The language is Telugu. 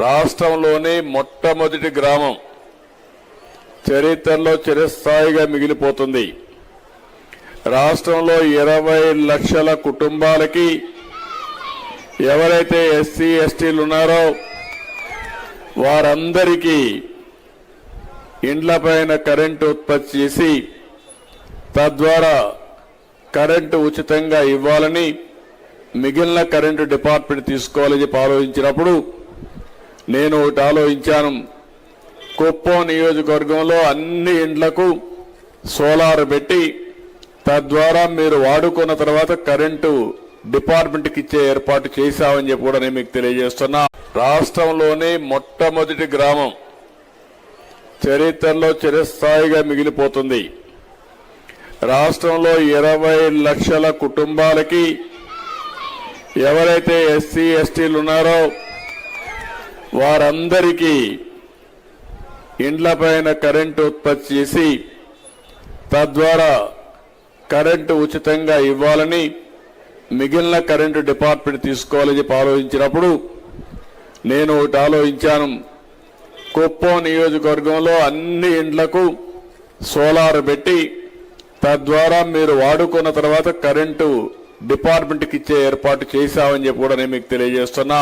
రాష్ట్రంలోని మొట్టమొదటి గ్రామం చరిత్రలో చిరస్థాయిగా మిగిలిపోతుంది. రాష్ట్రంలో 20 లక్షల కుటుంబాలకి ఎవరైతే ఎస్సీ ఎస్టీలు ఉన్నారో వారందరికీ ఇండ్లపైన కరెంటు ఉత్పత్తి చేసి తద్వారా కరెంటు ఉచితంగా ఇవ్వాలని, మిగిలిన కరెంటు డిపార్ట్మెంట్ తీసుకోవాలని చెప్పి ఆలోచించినప్పుడు నేను ఒకటి ఆలోచించాను. కుప్పం నియోజకవర్గంలో అన్ని ఇండ్లకు సోలార్ పెట్టి తద్వారా మీరు వాడుకున్న తర్వాత కరెంటు డిపార్ట్మెంట్కి ఇచ్చే ఏర్పాటు చేశామని చెప్పి కూడా నేను మీకు తెలియజేస్తున్నా. రాష్ట్రంలోని మొట్టమొదటి గ్రామం చరిత్రలో చిరస్థాయిగా మిగిలిపోతుంది. రాష్ట్రంలో 20 లక్షల కుటుంబాలకి ఎవరైతే ఎస్సీ ఎస్టీలు ఉన్నారో వారందరికీ ఇండ్లపైన కరెంటు ఉత్పత్తి చేసి తద్వారా కరెంటు ఉచితంగా ఇవ్వాలని, మిగిలిన కరెంటు డిపార్ట్మెంట్ తీసుకోవాలని చెప్పి ఆలోచించినప్పుడు నేను ఒకటి ఆలోచించాను. కుప్పం నియోజకవర్గంలో అన్ని ఇండ్లకు సోలార్ పెట్టి తద్వారా మీరు వాడుకున్న తర్వాత కరెంటు డిపార్ట్మెంట్కి ఇచ్చే ఏర్పాటు చేశామని చెప్పి కూడా నేను మీకు తెలియజేస్తున్నా.